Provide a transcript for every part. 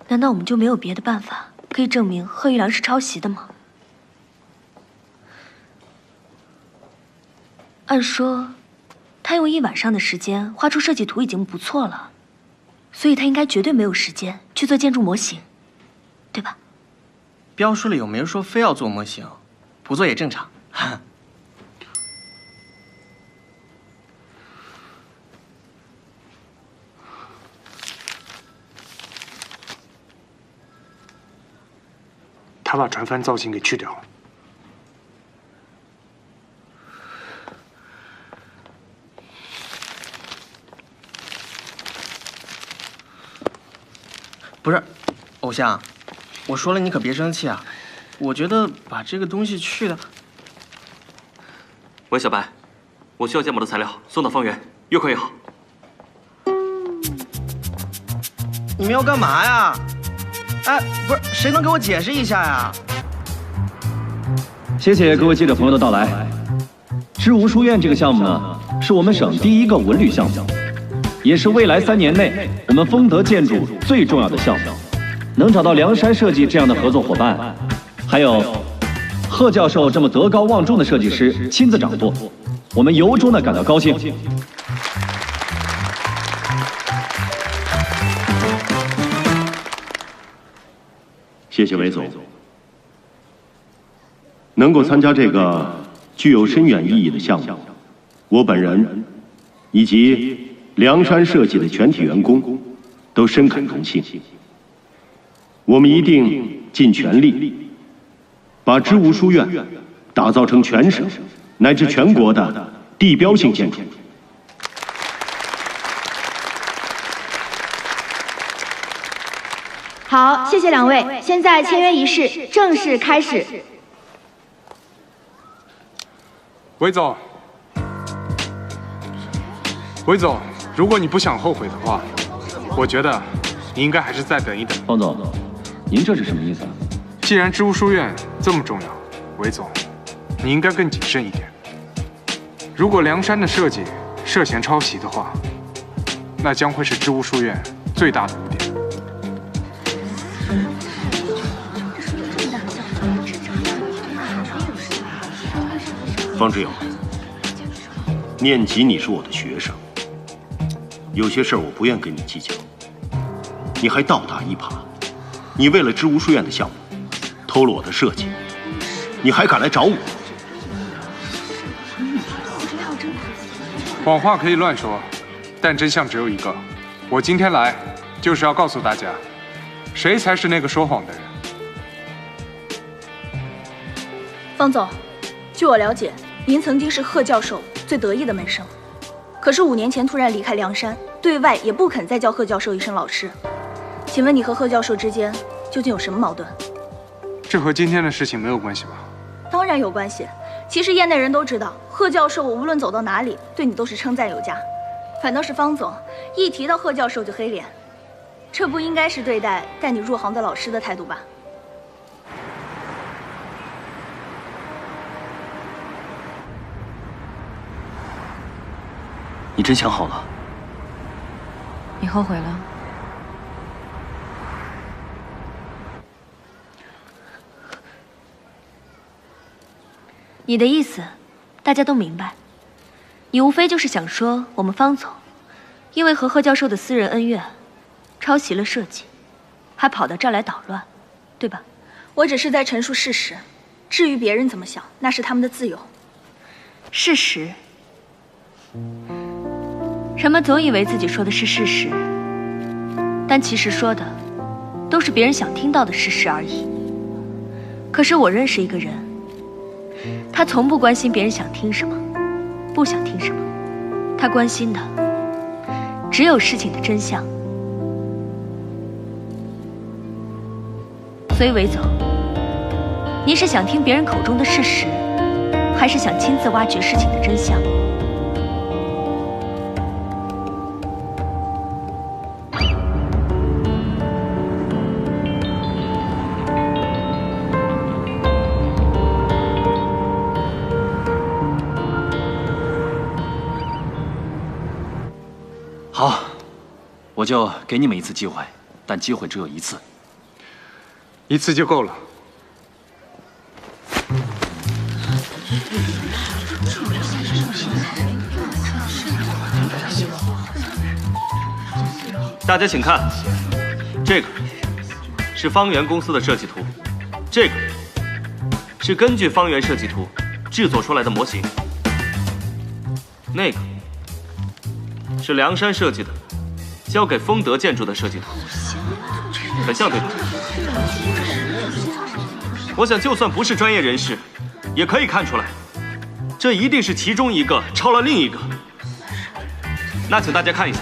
难道我们就没有别的办法可以证明贺玉良是抄袭的吗？按说，他用1晚上的时间画出设计图已经不错了，所以他应该绝对没有时间去做建筑模型，对吧？标书里有没有说非要做模型？不做也正常。他把船帆造型给去掉了。不是，偶像，我说了你可别生气啊。我觉得把这个东西去掉。喂，小白，我需要建模的材料送到方圆，越快越好。你们要干嘛呀？哎，不是，谁能给我解释一下呀？谢谢各位记者朋友的到来。知无书院这个项目呢，是我们省第1个文旅项目，也是未来3年内我们丰德建筑最重要的项目。能找到梁山设计这样的合作伙伴，还有贺教授这么德高望重的设计师亲自掌舵，我们由衷的感到高兴。谢谢韦总。能够参加这个具有深远意义的项目，我本人以及梁山设计的全体员工都深感荣幸。我们一定尽全力，把知无书院打造成全省乃至全国的地标性建筑。好，谢谢两位。现在签约仪式正式开始。韦总，韦总，如果你不想后悔的话，我觉得你应该还是再等一等。方总，您这是什么意思啊？既然知无书院这么重要，韦总，你应该更谨慎一点。如果梁山的设计涉嫌抄袭的话，那将会是知无书院最大的污点。方志友，念及你是我的学生，有些事儿我不愿跟你计较。你还倒打一耙，你为了知无书院的项目偷了我的设计，你还敢来找我？谎话可以乱说，但真相只有一个。我今天来就是要告诉大家，谁才是那个说谎的人。方总，据我了解，您曾经是贺教授最得意的门生，可是5年前突然离开梁山，对外也不肯再叫贺教授一声老师。请问你和贺教授之间究竟有什么矛盾？这和今天的事情没有关系吧？当然有关系。其实业内人都知道，贺教授无论走到哪里，对你都是称赞有加。反倒是方总，一提到贺教授就黑脸，这不应该是对待带你入行的老师的态度吧？你真想好了？你后悔了？你的意思，大家都明白。你无非就是想说，我们方总因为和贺教授的私人恩怨，抄袭了设计，还跑到这儿来捣乱，对吧？我只是在陈述事实，至于别人怎么想，那是他们的自由。事实，人们总以为自己说的是事实，但其实说的都是别人想听到的事实而已。可是我认识一个人，他从不关心别人想听什么，不想听什么，他关心的只有事情的真相。所以韦总，您是想听别人口中的事实，还是想亲自挖掘事情的真相？好，我就给你们一次机会，但机会只有一次。一次就够了。大家请看，这个是方圆公司的设计图，这个是根据方圆设计图制作出来的模型，那个是梁山设计的，交给丰德建筑的设计图，很像对吧？我想，就算不是专业人士，也可以看出来，这一定是其中一个抄了另一个。那请大家看一下，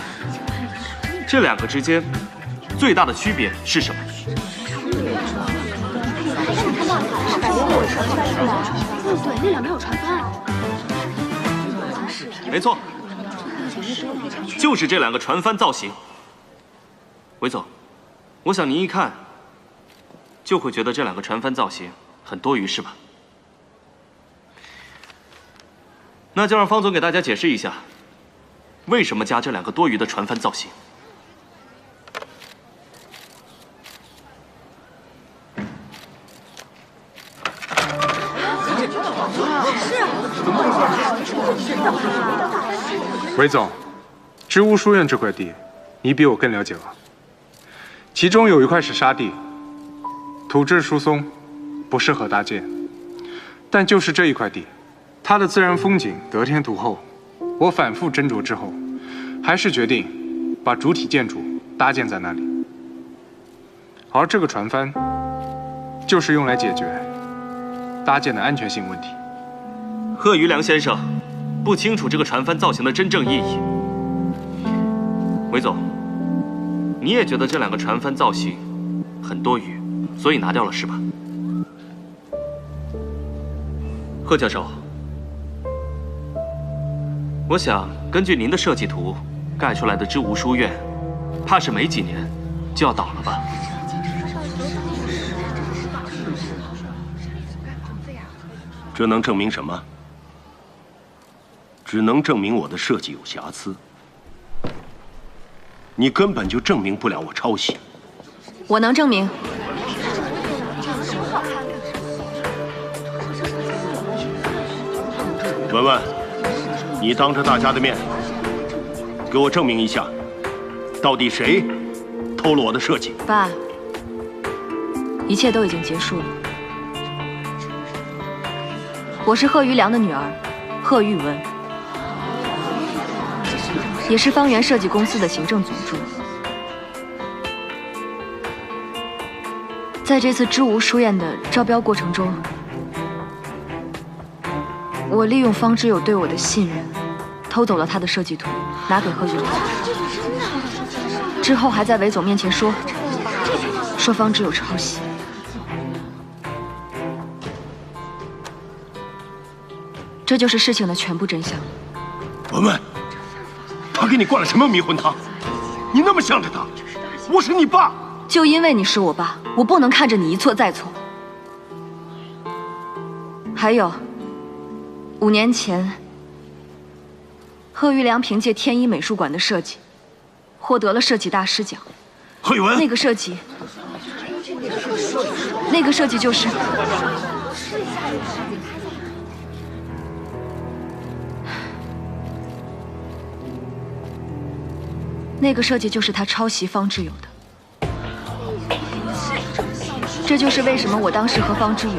这两个之间最大的区别是什么？对，那两边有船帆。没错，就是这两个船帆造型。韦总，我想您一看就会觉得这两个船帆造型很多余，是吧？那就让方总给大家解释一下，为什么加这两个多余的船帆造型。韦总，知乌书院这块地，你比我更了解了。其中有一块是沙地，土质疏松，不适合搭建。但就是这一块地，它的自然风景得天独厚。我反复斟酌之后，还是决定把主体建筑搭建在那里。而这个船帆，就是用来解决搭建的安全性问题。贺余良先生不清楚这个船帆造型的真正意义。韦总，你也觉得这两个船帆造型很多余，所以拿掉了是吧？贺教授，我想根据您的设计图盖出来的知吾书院，怕是没几年就要倒了吧？这能证明什么？只能证明我的设计有瑕疵。你根本就证明不了我抄袭。我能证明。文文，你当着大家的面，给我证明一下，到底谁偷了我的设计？爸，一切都已经结束了。我是贺余良的女儿，贺玉文，也是方圆设计公司的行政总助。在这次知吾书院的招标过程中，我利用方知有对我的信任，偷走了他的设计图，拿给贺玉良。之后还在韦总面前说方知有抄袭。这就是事情的全部真相。文文，他给你灌了什么迷魂汤？你那么向着他，我是你爸。就因为你是我爸，我不能看着你一错再错。还有，5年前，贺余良凭借天一美术馆的设计，获得了设计大师奖。贺宇文，那个设计就是。那个设计就是他抄袭方知有的，这就是为什么我当时和方知有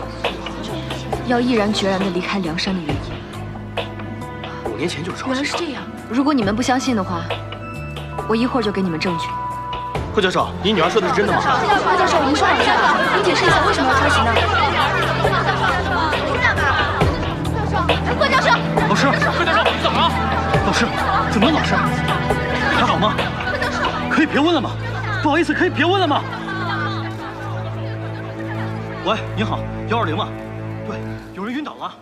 要毅然决然地离开梁山的原因。 5年前就是抄袭。原来是这样。如果你们不相信的话，我一会儿就给你们证据。贺教授，你女儿说的是真的吗？贺教授，您说两句吧，您解释一下为什么要抄袭呢？贺教授，老师，贺教授，你怎么了？老师，怎么了？老师，还好吗？贺教授，可以别问了吗？不好意思，可以别问了吗？喂，您好，120吗？对，有人晕倒了。